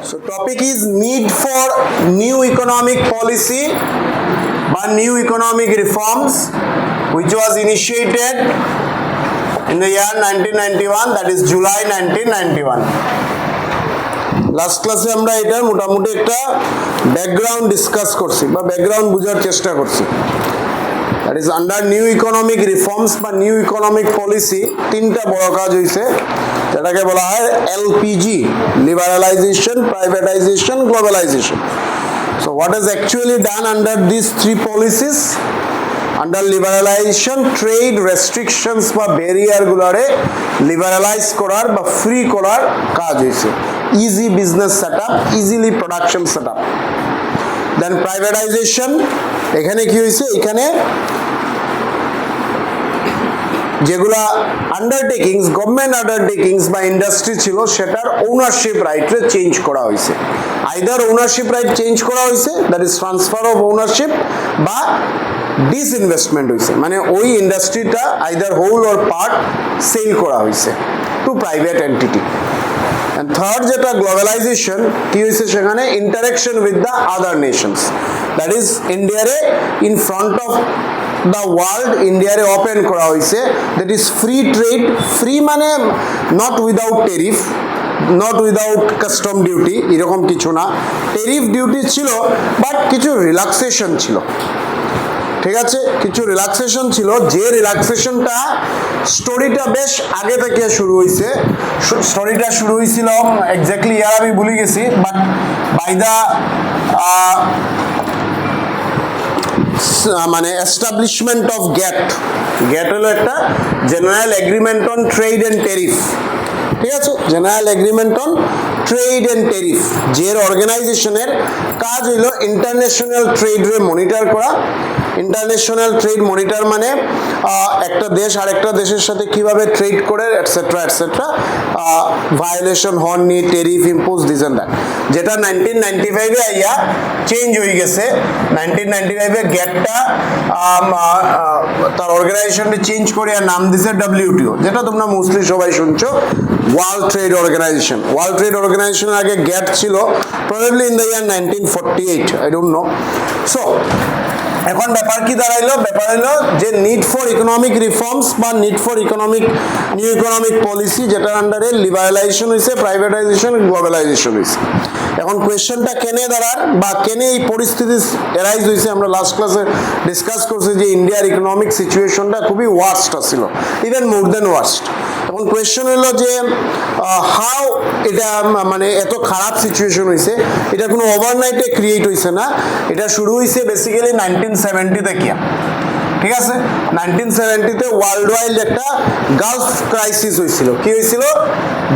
So topic is need for new economic policy বা new economic reforms which was initiated in the year 1991, that is July 1991. Last ক্লাসে আমরা এটা মোটামুটি একটা background discuss করছি বা ব্যাকগ্রাউন্ড বোঝার চেষ্টা করছি। That is under new economic reforms বা নিউ ইকোনমিক পলিসি তিনটা বড় কাজ হয়েছে, যেটাকে বলা হয় LPG, liberalisation, privatisation, globalisation. So what is actually done under these three policies? Under liberalization, trade restrictions বা ব্যারিয়ার গুলারে লিবারালাইজ করার বা ফ্রি করার কাজ হয়েছে। Easy business setup, easily production setup. Then privatization, এখানে কি হয়েছে, এখানে যেগুলা আন্ডারটেকিংস, গভর্নমেন্ট আন্ডারটেকিংস বা ইন্ডাস্ট্রি ছিল সেটার ওনারশিপ রাইটে চেঞ্জ করা হয়েছে। আইদার ওনারশিপ রাইট চেঞ্জ করা হয়েছে, that is transfer of ownership, বা ডিসইনভেস্টমেন্ট হয়েছে, মানে ওই ইন্ডাস্ট্রিটা either whole or part sell করা হয়েছে to private entity. And third যেটা গ্লোবালাইজেশন, কি হয়েছে সেখানে interaction with the other nations, that is ইন্ডিয়ারে in front of the world ইন্ডিয়ারে ওপেন করা হয়েছে, that is free trade. Free মানে not without tariff, not without custom duty, এরকম কিছু না। টেরিফ ডিউটি ছিল বাট কিছু রিল্যাক্সেশন ছিল, ঠিক আছে, কিছু রিল্যাক্সেশন ছিল। যে রিল্যাক্সেশনটা স্টোরিটা বেশ আগে থেকে শুরু হয়েছে। স্টোরিটা শুরু হয়েছিল এক্স্যাক্টলি ইয়ার আমি ভুলে গেছি, বাট বাই দ্য মানে এস্টাবলিশমেন্ট অফ গ্যাট। গ্যাট হলো একটা general agreement on trade and tariff, ঠিক আছে, general agreement on trade and tariff, যে অর্গানাইজেশনের কাজ হইল ইন্টারন্যাশনাল ট্রেড রে মনিটর করা। ইন্টারন্যাশনাল ট্রেড মনিটর মানে একটা দেশ আরেকটা দেশের সাথে কিভাবে ট্রেড করে এটসেট্রা এটসেট্রা, ভায়োলেশন হননি, tariff impose, this and that, যেটা 1995-এ আইয়া চেঞ্জ হয়ে গেছে। 1995-এ গ্যাটটা তার অর্গানাইজেশনটা চেঞ্জ করে আর নাম দিছে ডব্লিউটিও, যেটা তোমরা মোস্টলি সবাই শুনছো, world trade organisation. World trade অর্গানাইজেশনের আগে গ্যাট ছিল probably in the year 1948, I don't know. So এখন ব্যাপার কি দাঁড়াইলো, ব্যাপার হলো যে নিড ফর ইকোনমিক রিফর্মস বা need for economic new economic policy, যেটার আন্ডারে লিবারালাইজেশন হয়েছে, প্রাইভেটাইজেশন, গ্লোবালাইজেশন হয়েছে। এখন কোয়েশ্চেনটা কেনে দাঁড়ার বা কেনে এই পরিস্থিতি এরাইজ হয়েছে, আমরা লাস্ট ক্লাসে ডিসকাস করছি যে ইন্ডিয়ার ইকোনমিক সিচুয়েশনটা খুবই ওয়ার্স্ট ছিল, ইভেন মোর দেন ওয়ার্স্ট। এখন কোয়েশ্চেন হলো যে হাউ এটা মানে এত খারাপ সিচুয়েশন হয়েছে, এটা কোনো ওভারনাইটে ক্রিয়েট হয়েছে না, এটা শুরু হয়েছে বেসিক্যালি 1970 থেকে, ঠিক আছে। 1970-তে ওয়ার্ল্ড ওয়াইড একটা গালফ ক্রাইসিস হয়েছিল। কি হয়েছিল?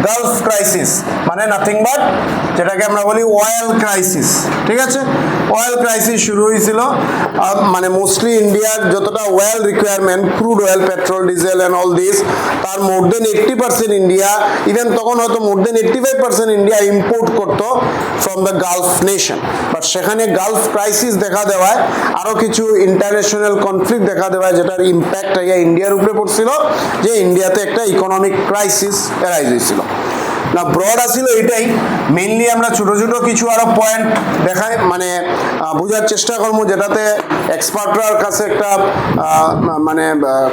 গালফ ক্রাইসিস, মানে নাথিং বাট যেটাকে আমরা বলি অয়েল ক্রাইসিস, ঠিক আছে। অয়েল ক্রাইসিস শুরু হয়েছিল, মানে মোস্টলি ইন্ডিয়ার যতটা oil requirement, crude oil, petrol, diesel and all this, তার মোর দেন 80% ইন্ডিয়া, ইভেন তখন হয়তো মোর দেন 85% ইন্ডিয়া ইম্পোর্ট করতো from the Gulf nation. But সেখানে গালফ ক্রাইসিস দেখা দেওয়ায় আরো কিছু ইন্টারন্যাশনাল কনফ্লিক্ট দেখা দেওয়ায়, যেটার ইম্প্যাক্ট ইন্ডিয়ার উপরে পড়ছিল, যে ইন্ডিয়াতে একটা ইকোনমিক ক্রাইসিস এরাইজ হয়েছিল। না ব্রড আসছিল এটাই, মেইনলি আমরা ছোট ছোট কিছু আরো পয়েন্ট দেখাই, মানে বোঝার চেষ্টা করবো, যেটাতে এক্সপার্টরার কাছে একটা মানে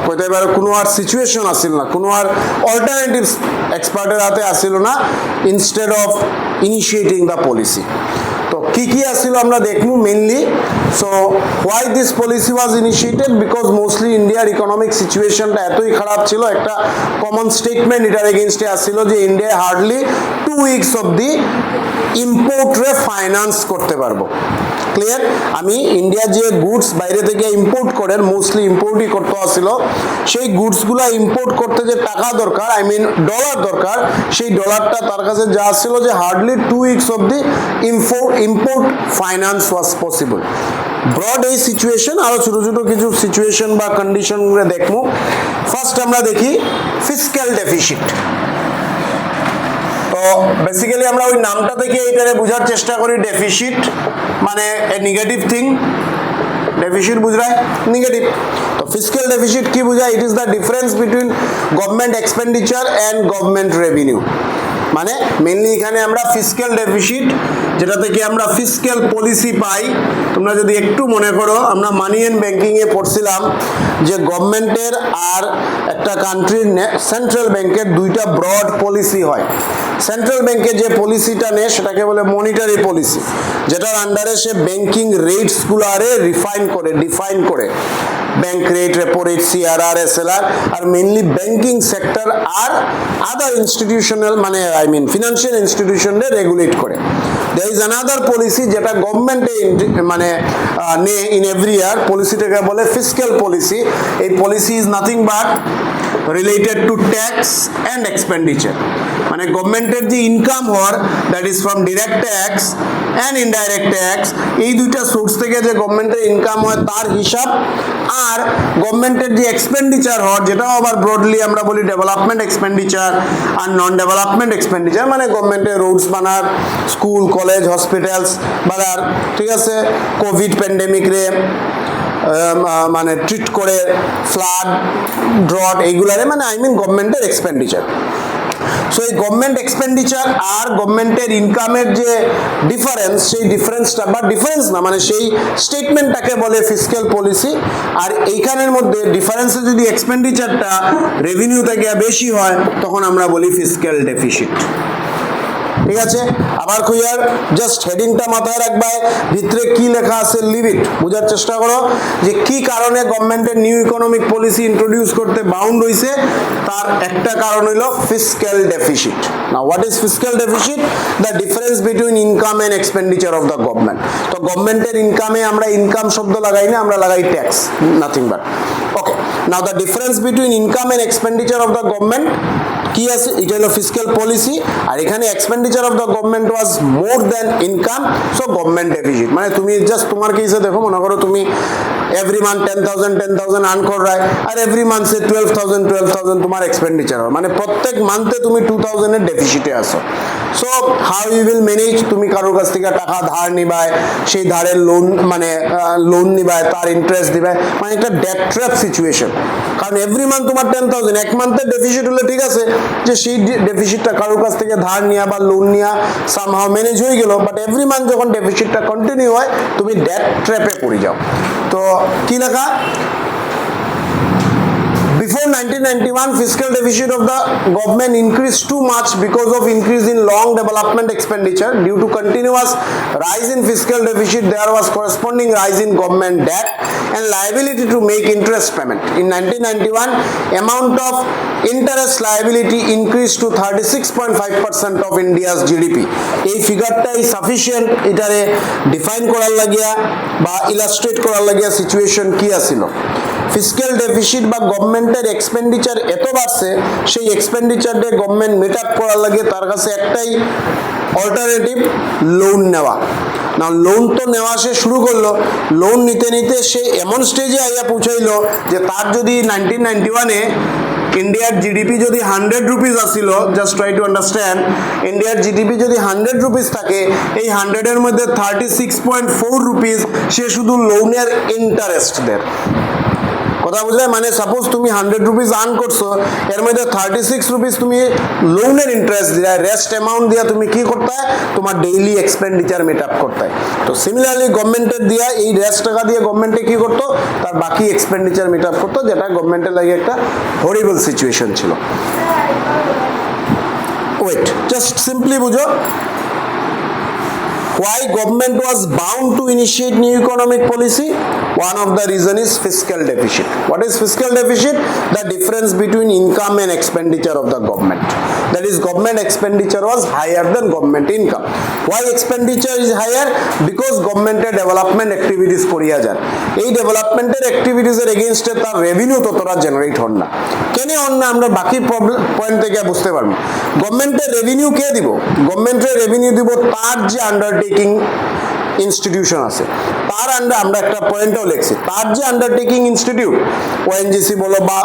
কইতে পারে কোনো আর সিচুয়েশন আসছিল না, কোনো আর অল্টারনেটিভ এক্সপার্টের হাতে আসছিল না, instead of initiating the policy. তো কি কি আসছিল আমরা দেখবো mainly. So why this policy was initiated, because mostly ইন্ডিয়ার ইকোনমিক সিচুয়েশনটা এতই খারাপ ছিল, একটা কমন স্টেটমেন্ট এটার এগেনস্টে আসছিল যে ইন্ডিয়া হার্ডলি 2 উইকস অবধি ইম্পোর্টরে ফাইন্যান্স করতে পারবো। ক্লিয়ার? আমি ইন্ডিয়া যে গুডস বাইরে থেকে ইম্পোর্ট করেন, মোস্টলি ইম্পোর্টই করতে আসছিল, সেই গুডসগুলো ইম্পোর্ট করতে যে টাকা দরকার, আই মিন ডলার দরকার, সেই ডলারটা তার কাছে যা আসছিল যে হার্ডলি 2 উইকস অবধি import finance was possible. Broad এই সিচুয়েশন, আরো ছোট ছোট কিছু সিচুয়েশন বা কন্ডিশন দেখবো। ফার্স্ট আমরা দেখি ফিসক্যাল ডেফিসিট। তো বেসিক্যালি আমরা ওই নামটা থেকে এইটারে বোঝার চেষ্টা করি, ডেফিসিট মানে এ নেগেটিভ থিং, ডেফিসিট বুঝায় নেগেটিভ। তো ফিসক্যাল ডেফিসিট কি বুঝায়? It is the difference between government expenditure and government revenue. মানে মেইনলি এখানে আমরা ফিসক্যাল ডেফিসিট, যেটা থেকে আমরা ফিসক্যাল পলিসি পাই। তোমরা যদি একটু মনে করো, আমরা মানি অ্যান্ড ব্যাংকিংয়ে পড়ছিলাম যে গভর্নমেন্টের আর একটা কান্ট্রির সেন্ট্রাল ব্যাংকের দুইটা ব্রড পলিসি হয়। সেন্ট্রাল ব্যাংকে যে পলিসিটা নেয় সেটাকে বলে মনিটারি পলিসি, যেটার আন্ডারে সে ব্যাংকিং রেটসগুলো আরে ডিফাইন করে bank rate, repo rate, CRR, SLR, আর মেইনলি ব্যাংকিং সেক্টর আর আদার ইনস্টিটিউশনাল মানে ফিনান্সিয়াল ইনস্টিটিউশনে রেগুলেট করে। দেয়ার ইজ অ্যানাদার পলিসি যেটা গভর্নমেন্টে মানে নেয় ইন এভরি ইয়ার, পলিসিটাকে বলে ফিসক্যাল পলিসি। এই policy is nothing but related to tax and expenditure, মানে গভর্নমেন্টের যে ইনকাম হওয়ার, that is from direct tax and indirect tax, এই দুইটা সোর্স থেকে যে গভর্নমেন্টের ইনকাম হয় তার হিসাব, আর গভর্নমেন্টের যে এক্সপেন্ডিচার হওয়ার, যেটাও আবার ব্রডলি আমরা বলি ডেভেলপমেন্ট এক্সপেন্ডিচার আর নন ডেভেলপমেন্ট এক্সপেন্ডিচার, মানে গভর্নমেন্টের রোডস বানার, স্কুল কলেজ হসপিটালস বানার, ঠিক আছে, কোভিড প্যান্ডেমিক রে মানে ট্রিট করে, ফ্লাড ড্রট এইগুলারে মানে গভর্নমেন্টের এক্সপেন্ডিচার। সো এই গভর্নমেন্ট এক্সপেন্ডিচার আর গভর্নমেন্টের ইনকামের যে ডিফারেন্স, সেই ডিফারেন্সটা বা ডিফারেন্স না মানে সেই স্টেটমেন্টটাকে বলে ফিসক্যাল পলিসি। আর এইখানের মধ্যে ডিফারেন্সে যদি এক্সপেন্ডিচারটা রেভিনিউ থেকে বেশি হয় তখন আমরা বলি ফিসক্যাল ডেফিসিট। ঠিক আছে, আবার ক্লিয়ার, জাস্ট হেডিংটা মাথায় রাখবা, ভিতরে কি লেখা আছে লিভ ইট, বোঝার চেষ্টা করো যে কি কারণে গভর্নমেন্টের নিউ ইকোনমিক পলিসি ইন্ট্রোডিউস করতে বাউন্ড হইছে। তার একটা কারণ হলো fiscal deficit. Now what is fiscal deficit? The difference between income and expenditure of the government. তো গভর্নমেন্টের ইনকামে আমরা ইনকাম শব্দ লাগাই না, আমরা লাগাই tax, nothing but. Okay, now the difference between income and expenditure of the government কি আছে? এটা হলো ফিসক্যাল পলিসি। আর এখানে expenditure of the government was more than income, so government deficit. মানে তুমি জাস্ট তোমার কেসে দেখো, মনে করো তুমি এভরি মান্থ 10,000 আর্ন কর রায়, আর এভরি মান্থে 12,000 তোমার এক্সপেন্ডিচার হয়, মানে প্রত্যেক মান্থে তুমি 2,000 এর ডেফিসিটে আসো। So how you will manage? তুমি কারোর কাছ থেকে টাকা ধার নিবায়, সেই ধারের লোন মানে লোন নিবায়, তার ইন্টারেস্ট দিবায়, মানে একটা ডেট ট্র্যাপ সিচুয়েশন। কারণ এভরি মান্থ তোমার 10,000, এক মান্থের ডেফিসিট হলে ঠিক আছে যে সেই ডেফিসিটটা কারোর কাছ থেকে ধার নেওয়া বা লোন নেওয়া সামহাও ম্যানেজ হয়ে গেল, বাট এভরি মান্থ যখন ডেফিসিটটা কন্টিনিউ হয় তুমি ডেট ট্র্যাপে পড়ে যাও। তো কি লেখা? Before 1991, fiscal deficit of the government increased too much because of increase in long development expenditure. Due to continuous rise in fiscal deficit, there was corresponding rise in government debt and liability to make interest payment. In 1991, amount of interest liability increased to 36.5% of India's GDP. এই ফিগারটাই sufficient এটারে define করার লাগিয়া বা illustrate করার লাগিয়া situation কি আছিল। Fiscal deficit বা গভর্নমেন্টের এক্সপেন্ডিচার এত বাড়ছে, সেই এক্সপেন্ডিচারটা গভর্নমেন্ট মিট আপ করার লাগে তার কাছে একটাই অল্টারনেটিভ, লোন নেওয়া। না, লোন তো নেওয়া সে শুরু করলো, লোন নিতে নিতে সে এমন স্টেজে আইয়া পৌঁছাইলো যে তার যদি 1991-এ ইন্ডিয়ার জিডিপি যদি 100 rupees Aseel, just try to understand, ইন্ডিয়ার জিডিপি যদি 100 রুপিস থাকে, এই 100-এর মধ্যে 36.4 রুপিস সে শুধু লোনের ইন্টারেস্ট দেয়। কথা বুঝলে? মানে সাপোজ তুমি 100 রুপিস আর্ন করছো, এর মধ্যে 36 রুপিস তুমি লোনের ইন্টারেস্ট দিলে, রেস্ট অ্যামাউন্ট দিয়া তুমি কি করতে হয়? তোমার ডেইলি এক্সপেন্ডিচার মিট আপ করতে হয়। তো সিমিলারলি গভর্নমেন্টের দিয়া এই রেস্ট টাকা দিয়ে গভর্নমেন্টে কি করতো? তার বাকি এক্সপেন্ডিচার মিট আপ করতো, যেটা গভর্নমেন্টের লাগে একটা হরিবল সিচুয়েশন ছিল। ওয়েট, জাস্ট সিম্পলি বুঝো why government was bound to initiate new economic policy. One of the reason is fiscal deficit. What is fiscal deficit? The difference between income and expenditure of the government. That is, government expenditure was higher than government income. Why expenditure is higher? Because government development activities করিয়া যায়, এই ডেভেলপমেন্টের অ্যাক্টিভিটিসের এগেইনস্টে তার revenue ততটা generate হন না। কেন হন না? আমরা বাকি পয়েন্ট থেকে বুঝতে পারবো। গভর্নমেন্টের রেভিনিউ কে দিব? গভর্নমেন্টের রেভিনিউ দিব তার যে আন্ডারটেকিং ইনস্টিটিউশন আছে তার আন্ডার, আমরা একটা পয়েন্টও লিখছি, তার যে আন্ডারটেকিং ইনস্টিটিউট, ওএনজিসি বলো বা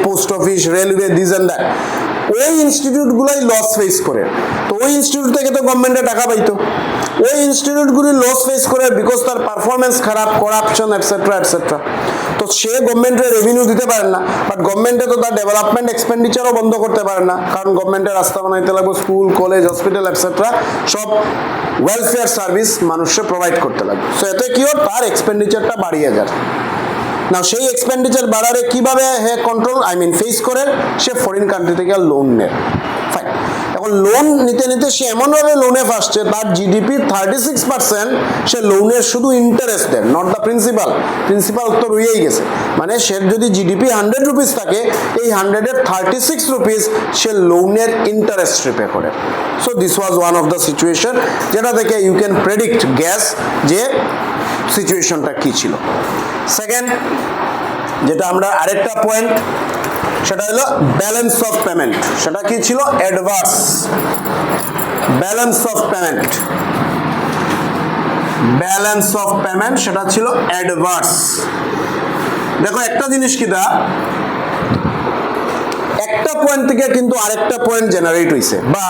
post office, railway, this and that, ওই ইনস্টিটিউটগুলোই লস ফেস করে, তো ওই ইনস্টিটিউট থেকে তো গভর্নমেন্টে টাকা পাইতো, ওই ইনস্টিটিউটগুলি লস ফেস করে বিকজ তার পারফরমেন্স খারাপ, করাপশন এটসেট্রা এটসেট্রা, তো সে গভর্নমেন্টের রেভিনিউ দিতে পারেন না, বাট গভর্নমেন্টে তো তার ডেভেলপমেন্ট এক্সপেন্ডিচারও বন্ধ করতে পারেন না, কারণ গভর্নমেন্টের রাস্তা বানাইতে লাগবে, স্কুল কলেজ হসপিটাল এটসেট্রা সব ওয়েলফেয়ার সার্ভিস মানুষকে প্রোভাইড করতে লাগবে। সো এতে কি হয়, তার এক্সপেন্ডিচারটা বাড়িয়ে যায় না, সেই এক্সপেন্ডিচার বাড়ারে কিভাবে হে কন্ট্রোল ফেস করে, সে ফরেন কান্ট্রি থেকে লোন নেয়। ফাইন, এখন লোন নিতে নিতে সে এমনভাবে লোনে ফাঁসছে, তার জিডিপি 36% সে লোনের শুধু ইন্টারেস্ট দেয়, নট দ্য প্রিন্সিপাল, প্রিন্সিপাল তো রয়েই গেছে, মানে সে যদি জিডিপি 100 রুপিস থাকে, এই 100-এর 36 রুপিস সে লোনের ইন্টারেস্ট রিপে করে। So this was one of the situation, যেটা থেকে ইউ ক্যান প্রেডিক্ট গ্যাস যে সিচুয়েশনটা কি ছিল। সেকেন্ড, যেটা আমরা আরেকটা পয়েন্ট, সেটা হলো ব্যালেন্স অফ পেমেন্ট। সেটা কি ছিল? Adverse balance of payment, balance of payment সেটা ছিল অ্যাডভার্স। দেখো একটা জিনিস কি, দা একটা পয়েন্ট থেকে কিন্তু আরেকটা পয়েন্ট জেনারেট হইছে, বা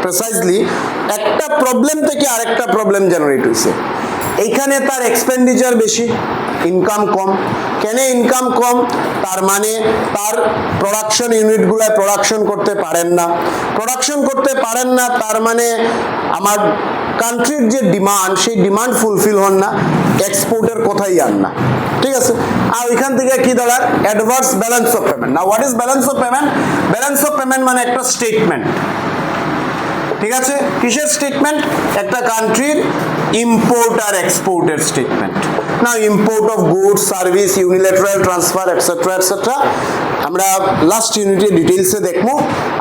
প্রিসাইজলি একটা প্রবলেম থেকে আরেকটা প্রবলেম জেনারেট হইছে। এইখানে তার এক্সপেন্ডিচার বেশি, ইনকাম কম। কেন ইনকাম কম? তার মানে তার প্রোডাকশন ইউনিটগুলোয় প্রোডাকশন করতে পারেন না, প্রোডাকশন করতে পারেন না, তার মানে আমার কান্ট্রির যে ডিমান্ড, সেই ডিমান্ড ফুলফিল হন না, এক্সপোর্টের কথাই আন না, ঠিক আছে। আর ওইখান থেকে কি দাঁড়ায়? Adverse balance of payment. না, what is balance of payment? Balance of payment মানে একটা স্টেটমেন্ট, ঠিক আছে। কিসের স্টেটমেন্ট? একটা কান্ট্রির ইম্পোর্ট আর এক্সপোর্টের স্টেটমেন্ট। না, import of goods, service, unilateral transfer etcetera etcetera আমরা লাস্ট ইউনিটে ডিটেইলসে দেখবো।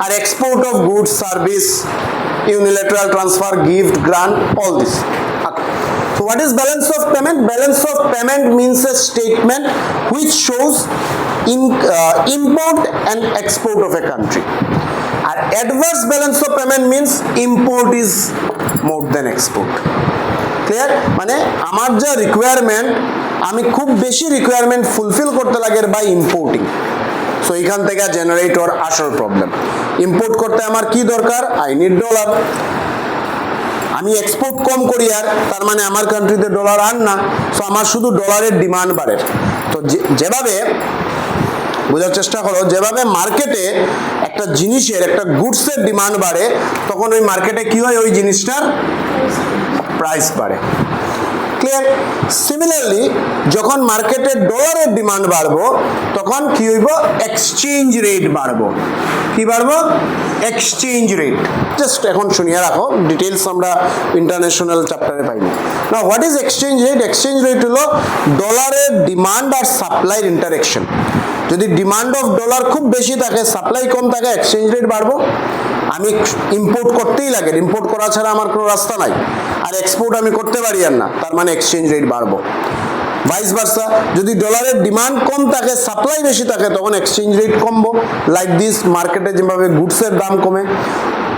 আর export of goods, service, unilateral transfer, gift, grant, all this. Okay. So what is balance of payment? Balance of payment means a statement which shows import and export of a country. And adverse balance of payment means import is more than export. Clear? মানে আমার যা requirement, আমি খুব বেশি requirement fulfil করতে লাগে by importing. So এখান থেকে জেনারেটর আসল প্রবলেম। ইম্পোর্ট করতে আমার কি দরকার? I need dollar. আমি এক্সপোর্ট কম করি, আর তার মানে আমার কান্ট্রিতে ডলার আন না, সো আমার শুধু ডলারের ডিমান্ড বাড়ে। তো যেভাবে বোঝার চেষ্টা করো, যেভাবে মার্কেটে একটা জিনিসের, একটা গুডসের ডিমান্ড বাড়ে, তখন ওই মার্কেটে কি হয়? ওই জিনিসটার প্রাইস বাড়ে। ক্লিয়ার? সিমিলারলি যখন মার্কেটে ডলারের ডিমান্ড বাড়বো, তখন কি হইব? এক্সচেঞ্জ রেট বাড়বো। কি বাড়বো? Exchange rate. জাস্ট এখন শুনিয়ে রাখো, ডিটেলস আমরা ইন্টারন্যাশনাল চ্যাপ্টারে পাইনি। না, what is exchange rate? Exchange rate হলো ডলারের ডিমান্ড আর সাপ্লাইয়ের ইন্টারেকশন। যদি ডিমান্ড অফ ডলার খুব বেশি থাকে, সাপ্লাই কম থাকে, এক্সচেঞ্জ রেট বাড়বো। আমি ইম্পোর্ট করতেই লাগে, ইম্পোর্ট করা ছাড়া আমার কোনো রাস্তা নাই, আর এক্সপোর্ট আমি করতে পারি আর না, তার মানে এক্সচেঞ্জ রেট বাড়বো। ভাইস ভার্সা, যদি ডলারের ডিমান্ড কম থাকে, সাপ্লাই বেশি থাকে, তখন exchange rate combo. Like this, মার্কেটে যেভাবে গুডসের দাম কমে।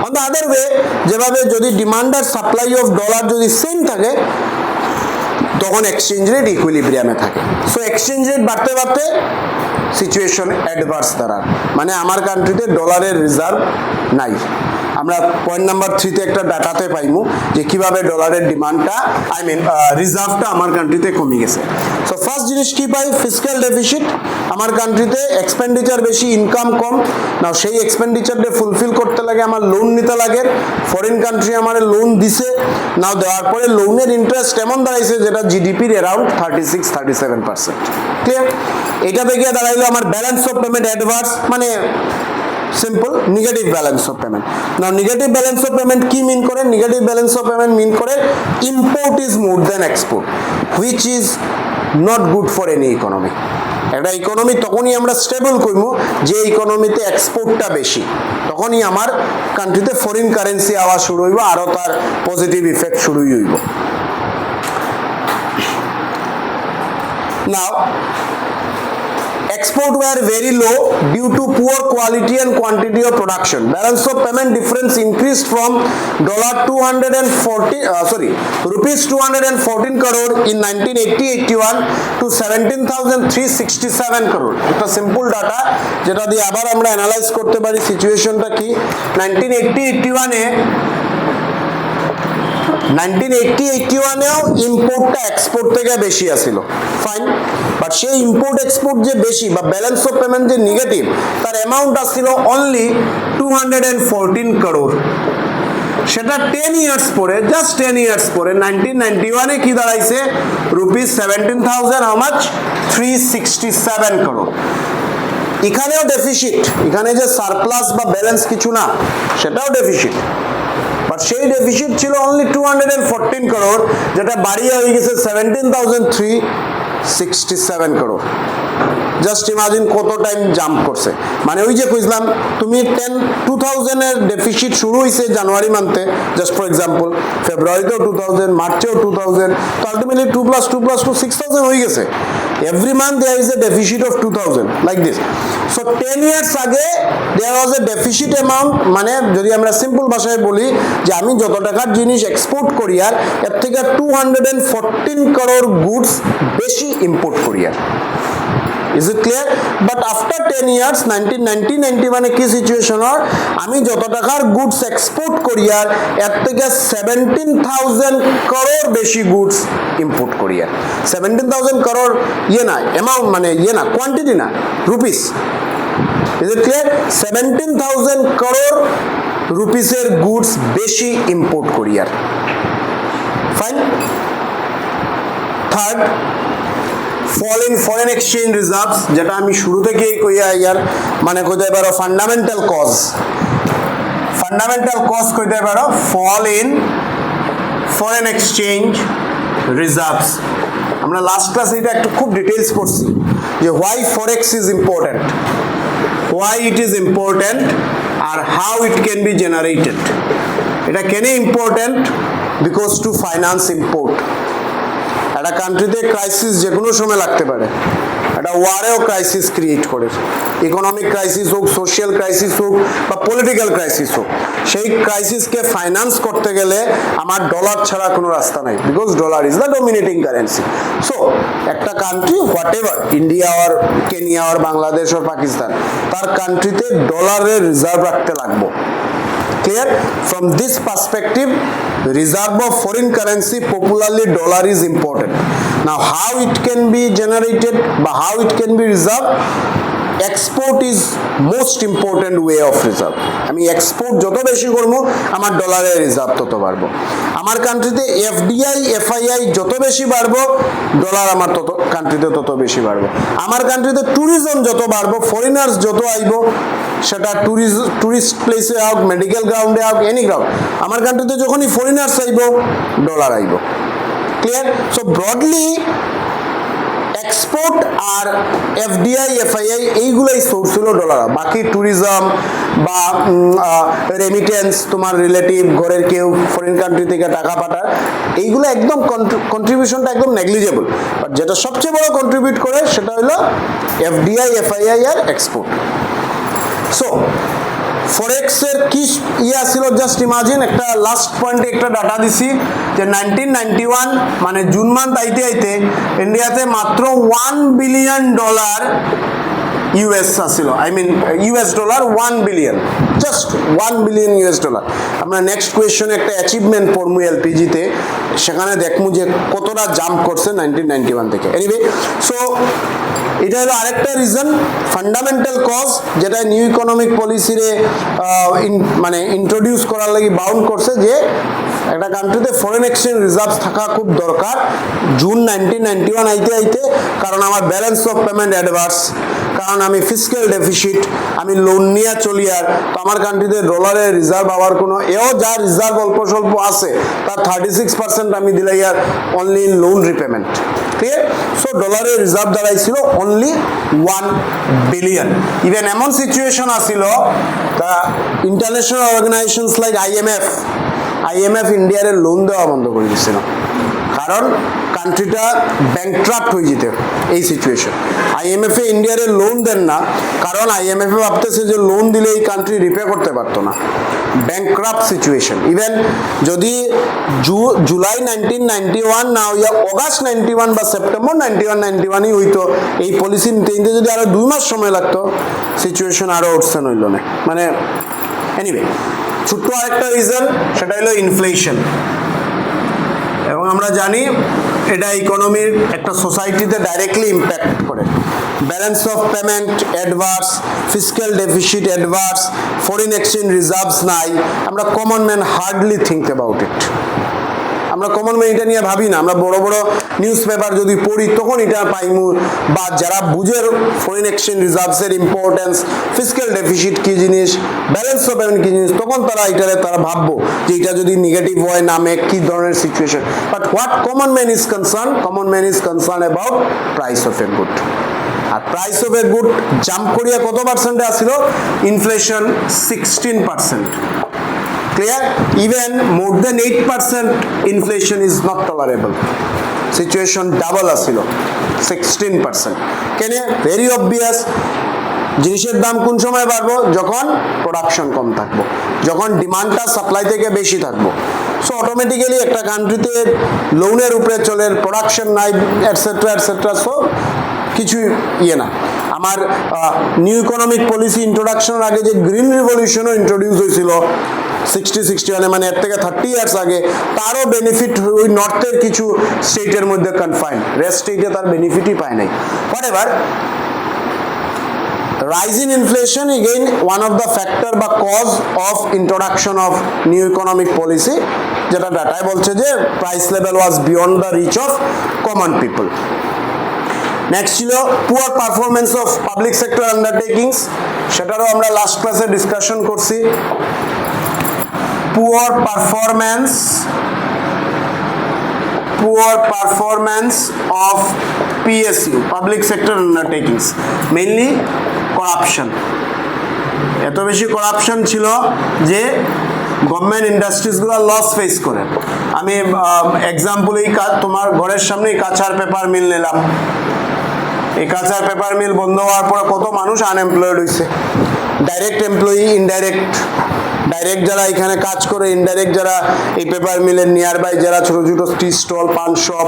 অন দ্য আদার ওয়ে, যেভাবে যদি ডিমান্ড আর সাপ্লাই অফ ডলার যদি সেম থাকে, তখন এক্সচেঞ্জ রেট ইকুইলিব্রিয়ামে থাকে। সো এক্সচেঞ্জ রেট বাড়তে বাড়তে সিচুয়েশন অ্যাডভার্স দাঁড়ায়, মানে আমার কান্ট্রিতে ডলারের রিজার্ভ নাই। আমরা পয়েন্ট নাম্বার 3-তে একটা ডাটাতে পাইমু যে কিভাবে ডলারের ডিমান্ডটা, রিজার্ভটা আমার কান্ট্রিতে কমে গেছে। সো ফার্স্ট জিনিস কি পাই? Fiscal deficit. আমার কান্ট্রিতে এক্সপেন্ডিচার বেশি, ইনকাম কম। নাও সেই এক্সপেন্ডিচারটা ফুলফিল করতে লাগে আমার লোন নিতে লাগে। ফরেন কান্ট্রি আমার লোন দিছে, নাও দেওয়ার পরে লোনের ইন্টারেস্ট এমন দাঁড়াইছে যেটা জিডিপির অ্যারাউন্ড 36-37%। ক্লিয়ার? এটা থেকে দাঁড়াইলো আমার ব্যালেন্স অফ পেমেন্ট অ্যাডভার্স, মানে simple negative balance of payment. Now negative balance of payment কি মিন করে? নেগেটিভ ব্যালেন্স অফ পেমেন্ট মিন করে import is more than export, which is not good for any economy. একটা economy তখনই আমরা stable করবো যে ইকোনমিতে এক্সপোর্টটা বেশি, তখনই আমার কান্ট্রিতে ফরেন কারেন্সি আওয়া শুরু হইব, আরও তার পজিটিভ ইফেক্ট শুরুই হইব। নাও export were very low due to poor quality and quantity of production. Balance of payment difference increased from rupees 214 crore in 1980-81 to 17,367 crore. একটা সিম্পল ডাটা যেটা দিয়ে আবার আমরা অ্যানালাইজ করতে পারি সিচুয়েশনটা কি। 1980-81 এও ইম্পোর্টটা এক্সপোর্ট থেকে বেশি আসিল, ফাইন, বাট সেই ইম্পোর্ট এক্সপোর্ট যে বেশি বা ব্যালেন্স অফ পেমেন্ট যে নেগেটিভ তার অ্যামাউন্ট আসছিল অনলি 214 crore। সেটা 10 ইয়ার্স পরে, জাস্ট 10 ইয়ার্স পরে 1991 কি দাঁড়াইছে রুপিস 17,000 হাউ মাচ 367 crore। এখানেও ডেফিসিট, এখানে যে সারপ্লাস বা ব্যালেন্স কিছু না সেটাও ডেফিসিট, বাট সেই ডেফিসিট ছিল অনলি 214 crore, যেটা বাড়িয়ে হয়ে গেছে 17,367 crore। জাস্ট ইমাজিন কত টাইম জাম্প করছে। মানে ওই যে কইলাম তুমি 2000 এর ডেফিসিট শুরু হয়েছে জানুয়ারি মান্থে, জাস্ট ফর এক্সাম্পল, ফেব্রুয়ারিতেও 2000, মার্চেও 2000, তো আলটিমেটলি 2 + 2 + 2 6000 হয়ে গেছে। Every month there is a deficit of 2000 like this. So 10 years আগে there was A deficit amount, মানে যদি আমরা সিম্পল ভাষায় বলি যে আমি যত টাকার জিনিস এক্সপোর্ট করি আর এর থেকে 214 crore গুডস বেশি ইম্পোর্ট করি আর। Is it clear? But after 10 years 1990-91 কি সিচুয়েশন হয়, আমি যত টাকার গুডস এক্সপোর্ট করি আর এর থেকে 17,000 crore বেশি গুডস ইম্পোর্ট করি আর। 17,000 crore না অ্যামাউন্ট, মানে না কোয়ান্টিটি না, rupees. Is it clear? 17,000 crore রুপিসের গুডস বেশি ইম্পোর্ট করি আর। Fine. Third, fall in foreign exchange reserves, যেটা আমি শুরু থেকেই কইয়া ইয়ার মানে কইতে পারো ফান্ডামেন্টাল কজ, কইতে পারো fall in foreign exchange reserves. আমরা লাস্ট ক্লাসে এটা একটু খুব ডিটেইলস পড়ছি যে why forex is important, why it is important আর how it can be generated. এটা কেন important? Because to finance import. একটা কান্ট্রিতে ক্রাইসিস যে কোনো সময় লাগতে পারে, একটা ওয়ারেও ক্রাইসিস ক্রিয়েট করে, ইকোনমিক ক্রাইসিস হোক, সোশ্যাল ক্রাইসিস হোক বা পলিটিক্যাল ক্রাইসিস হোক, সেই ক্রাইসিসকে ফাইন্যান্স করতে গেলে আমার ডলার ছাড়া কোনো রাস্তা নাই, because dollar is the dominating currency. So একটা কান্ট্রি হোয়াট এভার, ইন্ডিয়া আর কেনিয়া আর বাংলাদেশ আর পাকিস্তান, তার কান্ট্রিতে ডলারের রিজার্ভ রাখতে লাগবো। Clear? From this perspective, reserve of foreign currency, popularly dollar, is important. Now how it can be generated, but how it can be reserved? Export is most important way of reserve. আমি export যত বেশি করবো আমার ডলারের reserve তত বাড়বো। আমার কান্ট্রিতে এফডিআই এফআইআই যত বেশি বাড়বো ডলার আমার তত কান্ট্রিতে তত বেশি বাড়বো। আমার কান্ট্রিতে ট্যুরিজম যত বাড়বো, ফরেনার্স যত আইবো, সেটা টুরিস্ট প্লেসে হোক, মেডিকেল গ্রাউন্ডে হোক, এনি গ্রাউন্ড, আমার কান্ট্রিতে যখনই ফরেনার্স আইবো ডলার আইবো। ক্লিয়ার? সো ব্রডলি এক্সপোর্ট আর এফডিআই এফআইআই এইগুলোই সোর্স হলো ডলার। বাকি ট্যুরিজম বা রেমিটেন্স, তোমার রিলেটিভ ঘরের কেউ ফরেন কান্ট্রি থেকে টাকা পাঠায়, এইগুলো একদম কন্ট্রিবিউশনটা একদম নেগলিজেবল। বাট যেটা সবচেয়ে বড় কন্ট্রিবিউট করে সেটা হলো এফডিআই এফআইআই আর এক্সপোর্ট। সো ফরেক্সের কি ছিল, জাস্ট ইমাজিন, একটা লাস্ট পয়েন্টে একটা ডাটা দিছি যে 1991 মানে জুন মান্থ আইতে আইতে ইন্ডিয়াতে মাত্র $1 billion ইউএস আসছিল, I mean US dollar 1 billion, just 1 billion US dollar. আমরা নেক্সট কোয়েশ্চনে একটা অ্যাচিভমেন্ট পড়মু এলপিজিতে, সেখানে দেখমু যে কতটা জাম্প করছে 1991 থেকে। এনিওয়ে, সো এটা হলো আরেকটা রিজন, ফান্ডামেন্টাল কজ, যেটা নিউ ইকোনমিক পলিসিরে মানে ইন্ট্রোডিউস করার লাগি বাউন্ড করছে যে একটা কান্ট্রিতে ফরেন এক্সচেঞ্জ রিজার্ভ থাকা খুব দরকার জুন 1991 আইতে আইতে, কারণ আমার ব্যালেন্স অফ পেমেন্ট অ্যাডভার্স, কারণ আমি ফিসক্যাল ডেফিসিট, আমি লোন নিয়ে চলি, আর তো আমার কান্ট্রিতে ডলারের রিজার্ভ হওয়ার কোনো, এও যা রিজার্ভ অল্প স্বল্প আছে তার 36% আমি দিলাই আর only in loan repayment. Clear? So ডলারের রিজার্ভ দাঁড়াইছিল অনলি 1 বিলিয়ন। ইভেন এমন সিচুয়েশন আসিল, the international organizations like IMF ইন্ডিয়ার লোন দেওয়া বন্ধ করে দিচ্ছিল, কারণ কান্ট্রিটা ব্যাংক্রাফট হয়ে যেতে এই সিচুয়েশন। IMF এ ইন্ডিয়ার লোন দেন না, কারণ IMF এ ভাবতেছে যে লোন দিলে এই কান্ট্রি রিপে করতে পারতো না, ব্যাংক্রাফট সিচুয়েশন। ইভেন যদি জুলাই 1991 না হইয়া অগাস্ট 91 বা সেপ্টেম্বর 91 হইতো, এই পলিসি নিতে যদি আরো 2 মাস সময় লাগতো, সিচুয়েশন আরো ওরসেন হইল না। মানে এনিওয়ে, ছোট্ট আরেকটা রিজন, সেটা হলো ইনফ্লেশন। এবং আমরা জানি এটা ইকোনমির একটা সোসাইটিতে ডাইরেক্টলি ইম্প্যাক্ট করে। Balance of payment adverse, fiscal deficit adverse, foreign exchange reserves নাই। আমরা common man hardly think about it. আমরা কমন ম্যান এটা নিয়ে ভাবি না। আমরা বড় বড় নিউজ পেপার যদি পড়ি তখন এটা পাইমু, বা যারা বুঝের ফরেন এক্সচেঞ্জ রিজার্ভসের ইম্পর্টেন্স, ফিসক্যাল ডেফিসিট কি জিনিস, ব্যালেন্স অফ পেমেন্ট কি জিনিস, তখন তারা ভাববো যে এটা যদি নেগেটিভ হয় নামে কি ধরনের situation. But what common man is concern, common man is concern about price of a good. আর price of a good jump করিয়া কত পার্সেন্টে আসছিল? Inflation 16%। Clear? Even more than 8% inflation is not tolerable. Situation double আসছিল 16%. Very obvious. জিনিসের দাম কোন সময় বাড়বো? যখন প্রোডাকশন কম থাকবো, যখন ডিমান্ডটা সাপ্লাই থেকে বেশি থাকবো। সো অটোমেটিক্যালি একটা কান্ট্রিতে লোনের উপরে চলে, প্রোডাকশন নাই, এটসেট্রা এটসেট্রা। সো কিছুই ইয়ে না। আমার নিউ ইকোনমিক পলিসি ইন্ট্রোডাকশনের আগে যে গ্রিন রিভলিউশনও ইন্ট্রোডিউস হয়েছিল 61 মানে এর থেকে 30 ইয়ার্স আগে, তারও বেনিফিট ওই নর্থের কিছু স্টেটের মধ্যে কনফাইন্ড, রেস্ট স্টেটে তার বেনিফিটই পায় নাই। Whatever, rise in inflation again one of the factor বা cause of introduction of new economic policy, যেটা ডাটায় বলছে যে price level was beyond the reach of common people. Next ছিল poor performance of public sector undertakings, সেটারও আমরা last ক্লাসে discussion করছি। Poor performance of PSU, public sector undertakings, mainly corruption. এত বেশি করাপশন ছিল যে গভর্নমেন্ট ইন্ডাস্ট্রিজগুলো লস ফেস করে। আমি এক্সাম্পল, এই তোমার ঘরের সামনেই কাঁচার পেপার মিল নিলাম। এই কাঁচার পেপার মিল বন্ধ হওয়ার পরে কত মানুষ আনএমপ্লয়েড হয়েছে, ডাইরেক্ট এমপ্লয়ি, ইনডাইরেক্ট। ডাইরেক্ট যারা এখানে কাজ করে, ইনডাইরেক্ট যারা এই পেপার মিলের নিয়ার বাই যারা ছোট ছোট টি স্টল, পান শপ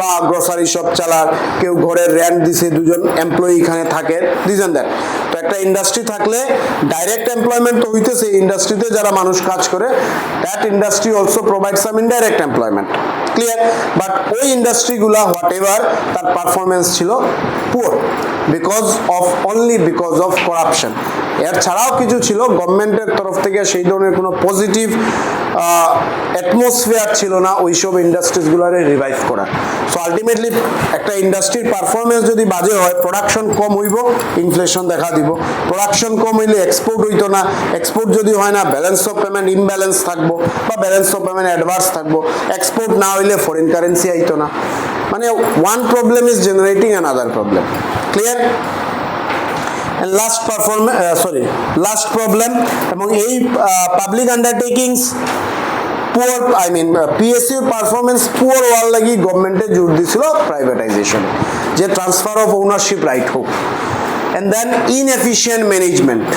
বা গ্রোসারি শপ চালার, কেউ ঘরের রেন্ট দিছে, দুজন এমপ্লয়ি এখানে থাকে, দিস এন্ড দ্যাট। তো একটা ইন্ডাস্ট্রি থাকলে ডাইরেক্ট এমপ্লয়মেন্ট তো হইতেছে, ইন্ডাস্ট্রিতে যারা মানুষ কাজ করে, that industry also provide some indirect employment. Clear? But ওই ইন্ডাস্ট্রিগুলা হোয়াট এভার তার পারফরমেন্স ছিল poor only because of corruption. এর ছাড়াও কিছু ছিল, গভর্নমেন্টের তরফ থেকে সেই ধরনের কোনো পজিটিভ অ্যাটমসফিয়ার ছিল না ওইসব ইন্ডাস্ট্রিজগুলোরে রিভাইভ করার। সো আলটিমেটলি একটা ইন্ডাস্ট্রির পারফরমেন্স যদি বাজে হয়, প্রোডাকশন কম হইব, ইনফ্লেশন দেখা দিব। প্রোডাকশন কম হইলে এক্সপোর্ট হইতো না, এক্সপোর্ট যদি হয় না, ব্যালেন্স অফ পেমেন্ট ইমব্যালেন্স থাকবো বা ব্যালেন্স অফ পেমেন্ট অ্যাডভান্স থাকবো। এক্সপোর্ট না হইলে ফরেন কারেন্সি আইতো না। মানে one problem is generating another problem. Clear? Last problem, এবং এই পাবলিক আন্ডারটেকিংস পুয়ার, PSUর পারফরমেন্স পুয়ার হওয়ার লাগি গভর্নমেন্টে জোর দিছিল প্রাইভেটাইজেশন, যে ট্রান্সফার অফ ওনারশিপ রাইট হোক। And then inefficient management.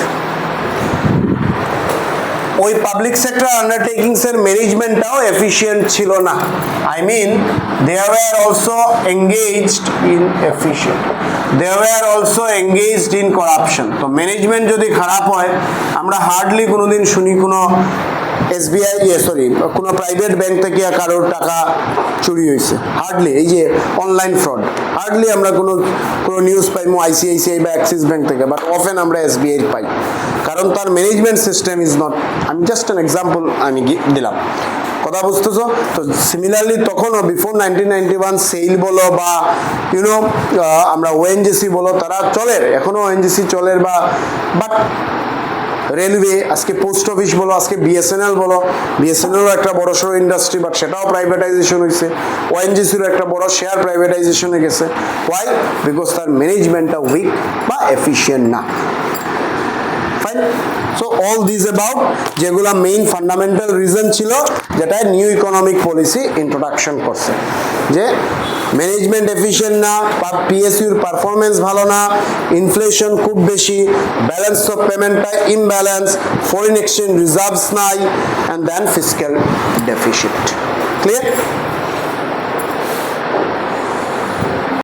ওই পাবলিক সেক্টর আন্ডারটেকিংস এর ম্যানেজমেন্টটাও এফিশিয়েন্ট ছিল না। they were also engaged in corruption. তো ম্যানেজমেন্ট যদি খারাপ হয়, আমরা হার্ডলি কোনোদিন শুনি কোনো কোনো প্রাইভেট ব্যাংক থেকে কারোর টাকা চুরি হয়েছে, হার্ডলি। এই যে অনলাইন ফ্রড, হার্ডলি আমরা কোনো নিউজ পাইমো ICICI বা অ্যাক্সিস ব্যাংক থেকে, বাট অফেন আমরা SBI পাই, কারণ তার ম্যানেজমেন্ট সিস্টেম ইজ নট। আমি জাস্ট অ্যান এক্সাম্পল আমি দিলাম, কথা বুঝতেছো? তো সিমিলারলি তখনও বিফোর 1991 সেল বলো বা আমরা ONGC বলো, তারা চলে, এখনো ONGC চলে, বাট রেলওয়ে, আজকে পোস্ট অফিস বলো, আজকে BSNL বলো, BSNLও একটা বড় সড়ো ইন্ডাস্ট্রি, বাট সেটাও প্রাইভেটাইজেশন হয়েছে। ONGCর একটা বড় শেয়ার প্রাইভেটাইজেশনে গেছে। ওয়াই? বিকজ তার ম্যানেজমেন্টটা উইক বা এফিশিয়েন্ট না। Fine. So all this about যেগুলা মেইন ফান্ডামেন্টাল রিজন ছিল যেটা নিউ ইকোনমিক পলিসি ইন্ট্রোডাকশন করছে, যে ম্যানেজমেন্ট এফিশিয়েন্ট না, পিএসইউর পারফরমেন্স ভালো না, ইনফ্লেশন খুব বেশি, ব্যালেন্স অফ পেমেন্টটা ইমব্যালেন্স, ফরেন এক্সচেঞ্জ রিজার্ভস নাই, and then fiscal deficit. Clear?